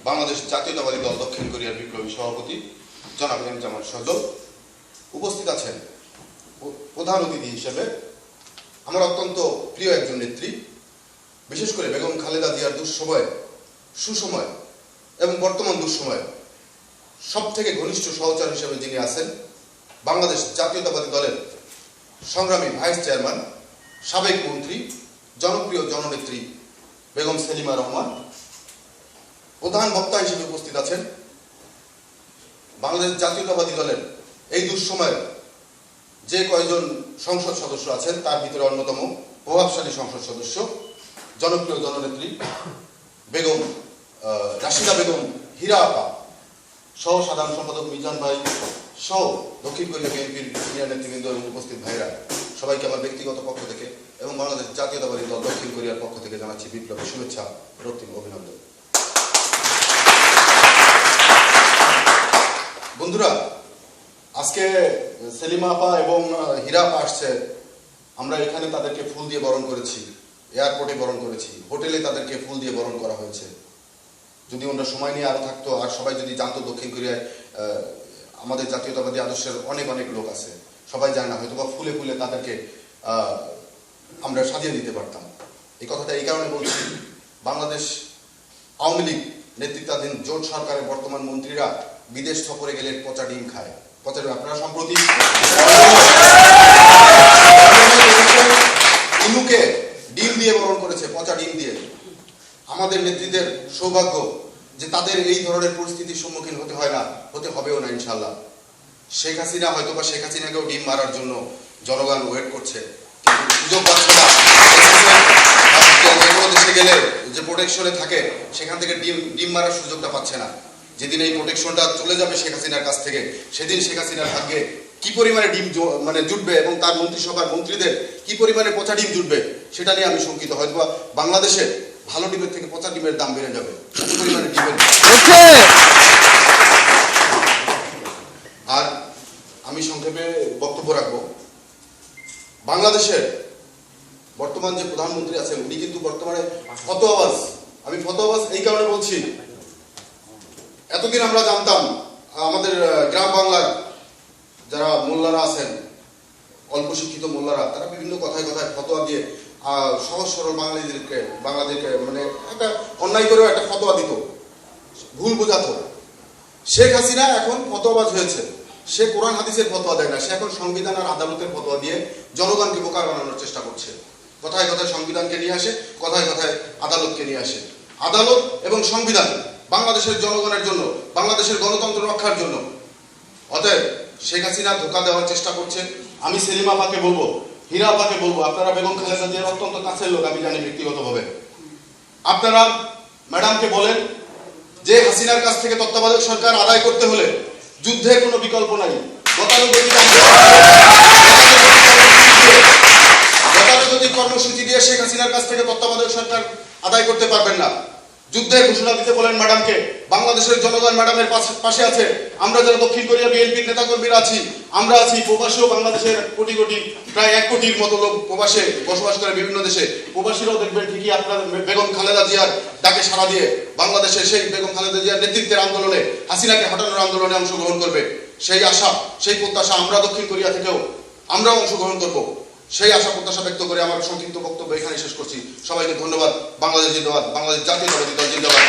বাংলাদেশ জাতীয়তাবাদী দল দক্ষিণ কোরিয়ার বিপ্লবী সভাপতি জনাব এম জামাল সজল উপস্থিত আছেন। প্রধান অতিথি হিসেবে আমার অত্যন্ত প্রিয় একজন নেত্রী, বিশেষ করে বেগম খালেদা জিয়ার দুঃসময়ে, সুসময় এবং বর্তমান দুঃসময়ে সব থেকে ঘনিষ্ঠ সহচর হিসেবে যিনি আছেন, বাংলাদেশ জাতীয়তাবাদী দলের সংগ্রামী ভাইস চেয়ারম্যান, সাবেক মন্ত্রী, জনপ্রিয় জননেত্রী বেগম সেলিমা রহমান। প্রধান বক্তা হিসেবে উপস্থিত আছেন বাংলাদেশ জাতীয়তাবাদী দলের এই দুঃসময়ে যে কয়েকজন সংসদ সদস্য আছেন তার ভিতরে অন্যতম প্রভাবশালী সংসদ সদস্য, জনপ্রিয় জননেত্রী বেগম রাশিদা বেগম হীরা আপা সহ সাধারণ সম্পাদক মিজান ভাই সহ দক্ষিণ কোরিয়া বিএনপির সিনিয়র নেতৃবৃন্দ এবং উপস্থিত ভাইরা, সবাইকে আমার ব্যক্তিগত পক্ষ থেকে এবং বাংলাদেশ জাতীয়তাবাদী দল দক্ষিণ কোরিয়ার পক্ষ থেকে জানাচ্ছি বিপ্লবী শুভেচ্ছা, রক্তিম অভিনন্দন। বন্ধুরা, আজকে সেলিমা আপা এবং হীরা আপা আসছে। আমরা এখানে তাদেরকে ফুল দিয়ে বরণ করেছি, এয়ারপোর্টে বরণ করেছি, হোটেলে তাদেরকে ফুল দিয়ে বরণ করা হয়েছে। যদি ওনারা সময় নিয়ে আরো থাকতো আর সবাই যদি জানতো দক্ষিণ কোরিয়ায় আমাদের জাতীয়তাবাদী আদর্শের অনেক অনেক লোক আছে, সবাই জানে না, হয়তো বা ফুলে ফুলে তাদেরকে আমরা সাজিয়ে দিতে পারতাম। এই কথাটা এই কারণে বলছি, বাংলাদেশ আওয়ামী লীগ নেতৃত্বাধীন জোট সরকারের বর্তমান মন্ত্রীরা বিদেশ সফরে গেলে পচা ডিম খায়। পচা ডিম আপনারা সম্প্রতি ইনুকে ডিম দিয়ে বরণ করেছে, পচা ডিম দিয়ে। আমাদের নেতৃত্বের সৌভাগ্য যে তাদের এই ধরনের পরিস্থিতির সম্মুখীন হতে হয় না, হতে হবেও না ইনশাল্লাহ। শেখ হাসিনা হয়তো বা শেখ হাসিনাকেও ডিম মারার জন্য জনগণ ওয়েট করছে, কিন্তু সুযোগ পাচ্ছে না। দেশে গেলে যে প্রোটেকশনে থাকে সেখান থেকে ডিম মারার সুযোগটা পাচ্ছে না। যেদিন এই প্রোটেকশনটা চলে যাবে শেখ হাসিনার কাছ থেকে, সেদিন শেখ হাসিনার ভাগ্যে কি পরিমাণে ডিম জুটবে এবং তার মন্ত্রিসভার মন্ত্রীদের কি পরিমাণে পচা ডিম জুটবে সেটা নিয়ে আমি শঙ্কিত। হয়তো বাংলাদেশে ভালো ডিমের থেকে পচা ডিমের দাম বেড়ে যাবে, এত পরিমাণে ডিমের। আর আমি সংক্ষেপে বক্তব্য রাখবো। বাংলাদেশের বর্তমান যে প্রধানমন্ত্রী আছেন উনি কিন্তু বর্তমানে ফতোয়াবাজ। আমি ফতোয়াবাজ এই কারণে বলছি, এতদিন আমরা জানতাম আমাদের গ্রাম বাংলার যারা মোল্লারা আছেন, অল্প শিক্ষিত মোল্লারা, তারা বিভিন্ন কথায় কথায় ফতোয়া দিয়ে সহজ সরল বাংলাদেশকে মানে একটা অন্যায় করেও একটা ফতোয়া দিত, ভুল বোঝাতো। শেখ হাসিনা এখন ফতোয়াবাজ হয়েছে। সে কোরআন হাদিসের ফতোয়া দেয় না, সে এখন সংবিধান আর আদালতের ফতোয়া দিয়ে জনগণকে বোকা বানানোর চেষ্টা করছে। কথায় কথায় সংবিধানকে নিয়ে আসে, কথায় কথায় আদালতকে নিয়ে আসে। আদালত এবং সংবিধান বাংলাদেশের জনগণের জন্য, বাংলাদেশের গণতন্ত্র রক্ষার জন্য। অতএব শেখ হাসিনা ধোঁকা দেওয়ার চেষ্টা করছে। আমি সেলিমা আপাকে বলবো, হীরা আপাকে বলবো, আপনারা বেগম খালেদা জিয়ার অত্যন্ত কাছের লোক, আমি জানি ব্যক্তিগতভাবে। আপনারা ম্যাডামকে বলেন যে হাসিনার কাছ থেকে তত্ত্বাবধায়ক সরকার আদায় করতে হলে যুদ্ধের কোনো বিকল্প নাই। গতানুগতিক কর্মসূচি দিয়ে শেখ হাসিনার কাছ থেকে তত্ত্বাবধায়ক সরকার আদায় করতে পারবেন না। যুদ্ধের ঘোষণা দিতে বলেন ম্যাডামকে। বাংলাদেশের জনগণ ম্যাডামের পাশে আছে। আমরা যারা দক্ষিণ কোরিয়া বিএনপির নেতাকর্মীরা আছি, আমরা আছি। প্রবাসেও বাংলাদেশের কোটি কোটি, প্রায় 1 কোটির মতো লোক প্রবাসে বসবাস করে বিভিন্ন দেশে। প্রবাসীরাও দেখবেন ঠিকই আপনার বেগম খালেদা জিয়ার ডাকে সাড়া দিয়ে বাংলাদেশের সেই বেগম খালেদা জিয়ার নেতৃত্বের আন্দোলনে, হাসিনাকে হটানোর আন্দোলনে অংশগ্রহণ করবে। সেই আশা, সেই প্রত্যাশা আমরা দক্ষিণ কোরিয়া থেকেও আমরাও অংশগ্রহণ করব। সেই আশা প্রত্যাশা ব্যক্ত করে আমার সংক্ষিপ্ত বক্তব্য এখানে শেষ করছি। সবাইকে ধন্যবাদ। বাংলাদেশ জিন্দাবাদ, বাংলাদেশ জাতীয়তাবাদী দল জিন্দাবাদ।